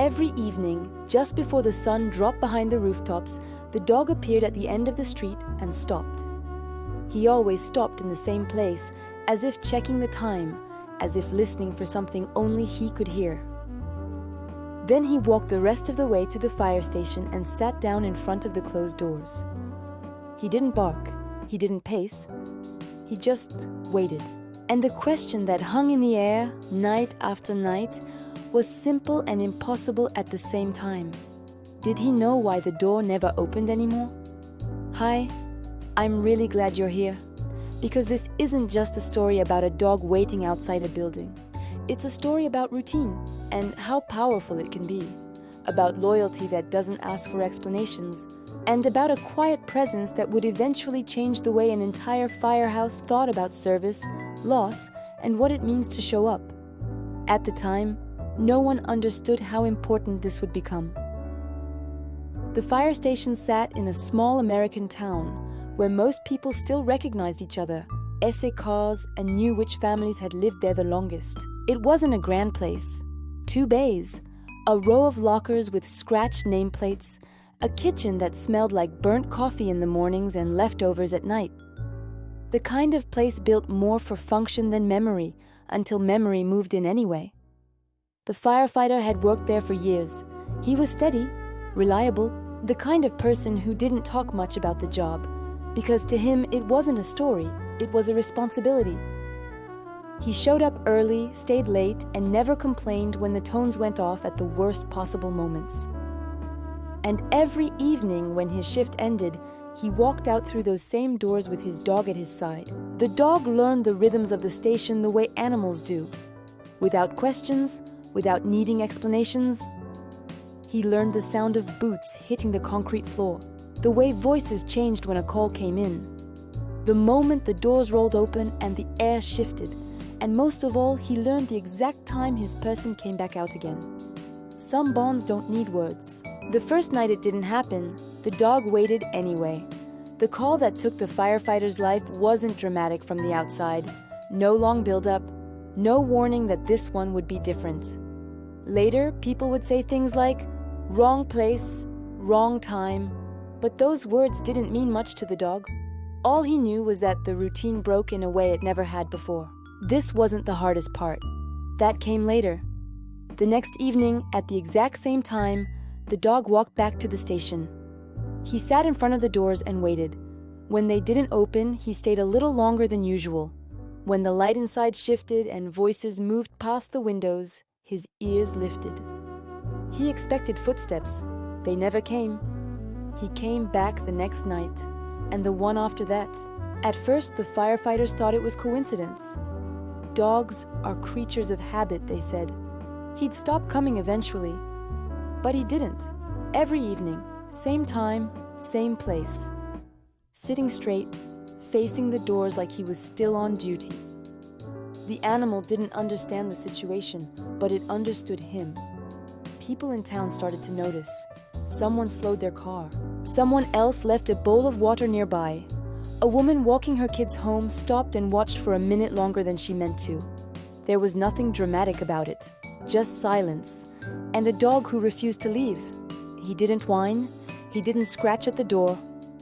Every evening, just before the sun dropped behind the rooftops, the dog appeared at the end of the street and stopped. He always stopped in the same place, as if checking the time, as if listening for something only he could hear. Then he walked the rest of the way to the fire station and sat down in front of the closed doors. He didn't bark, he didn't pace, he just waited. And the question that hung in the air, night after night, was simple and impossible at the same time. Did he know why the door never opened anymore? Hi, I'm really glad you're here, because this isn't just a story about a dog waiting outside a building. It's a story about routine and how powerful it can be, about loyalty that doesn't ask for explanations, and about a quiet presence that would eventually change the way an entire firehouse thought about service, loss, and what it means to show up. At the time, no one understood how important this would become. The fire station sat in a small American town where most people still recognized each other, essay cars, and knew which families had lived there the longest. It wasn't a grand place. 2 bays, a row of lockers with scratched nameplates, a kitchen that smelled like burnt coffee in the mornings and leftovers at night. The kind of place built more for function than memory, until memory moved in anyway. The firefighter had worked there for years. He was steady, reliable, the kind of person who didn't talk much about the job, because to him it wasn't a story, it was a responsibility. He showed up early, stayed late, and never complained when the tones went off at the worst possible moments. And every evening when his shift ended, he walked out through those same doors with his dog at his side. The dog learned the rhythms of the station the way animals do, without questions, without needing explanations. He learned the sound of boots hitting the concrete floor, the way voices changed when a call came in, the moment the doors rolled open and the air shifted, and most of all, he learned the exact time his person came back out again. Some bonds don't need words. The first night it didn't happen, the dog waited anyway. The call that took the firefighter's life wasn't dramatic from the outside. No long build-up, no warning that this one would be different. Later, people would say things like, wrong place, wrong time, but those words didn't mean much to the dog. All he knew was that the routine broke in a way it never had before. This wasn't the hardest part. That came later. The next evening, at the exact same time, the dog walked back to the station. He sat in front of the doors and waited. When they didn't open, he stayed a little longer than usual. When the light inside shifted and voices moved past the windows, his ears lifted. He expected footsteps. They never came. He came back the next night, and the one after that. At first, the firefighters thought it was coincidence. Dogs are creatures of habit, they said. He'd stop coming eventually. But he didn't. Every evening, same time, same place. Sitting straight, facing the doors like he was still on duty. The animal didn't understand the situation, but it understood him. People in town started to notice. Someone slowed their car. Someone else left a bowl of water nearby. A woman walking her kids home stopped and watched for a minute longer than she meant to. There was nothing dramatic about it, just silence, and a dog who refused to leave. He didn't whine, he didn't scratch at the door.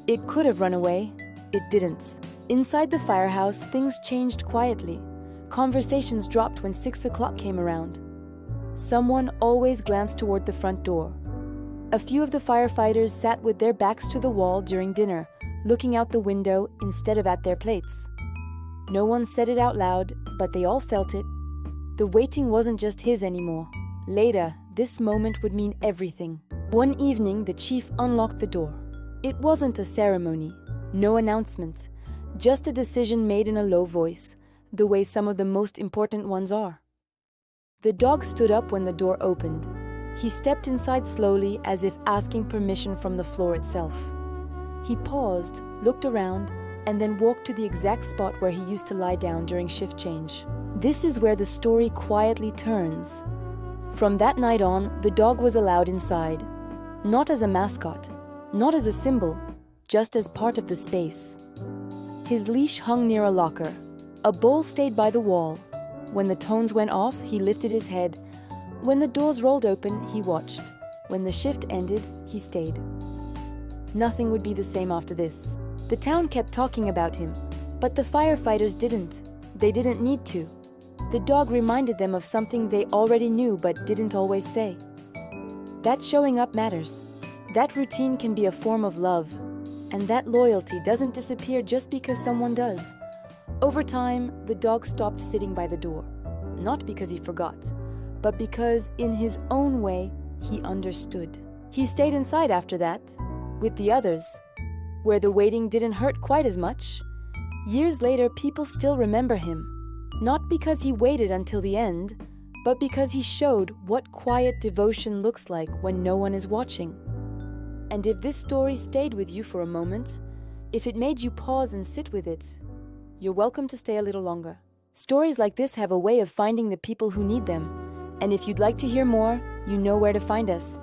It could have run away, it didn't. Inside the firehouse, things changed quietly. Conversations dropped when 6 o'clock came around. Someone always glanced toward the front door. A few of the firefighters sat with their backs to the wall during dinner, looking out the window instead of at their plates. No one said it out loud, but they all felt it. The waiting wasn't just his anymore. Later, this moment would mean everything. One evening, the chief unlocked the door. It wasn't a ceremony, no announcement, just a decision made in a low voice, the way some of the most important ones are. The dog stood up when the door opened. He stepped inside slowly, as if asking permission from the floor itself. He paused, looked around, and then walked to the exact spot where he used to lie down during shift change. This is where the story quietly turns. From that night on, the dog was allowed inside. Not as a mascot, not as a symbol, just as part of the space. His leash hung near a locker. A bowl stayed by the wall. When the tones went off, he lifted his head, When the doors rolled open, he watched. When the shift ended, he stayed. Nothing would be the same after this. The town kept talking about him, but the firefighters didn't. They didn't need to. The dog reminded them of something they already knew but didn't always say. That showing up matters. That routine can be a form of love. And that loyalty doesn't disappear just because someone does. Over time, the dog stopped sitting by the door. Not because he forgot, but because, in his own way, he understood. He stayed inside after that, with the others, where the waiting didn't hurt quite as much. Years later, people still remember him. Not because he waited until the end, but because he showed what quiet devotion looks like when no one is watching. And if this story stayed with you for a moment, if it made you pause and sit with it, you're welcome to stay a little longer. Stories like this have a way of finding the people who need them. And if you'd like to hear more, you know where to find us.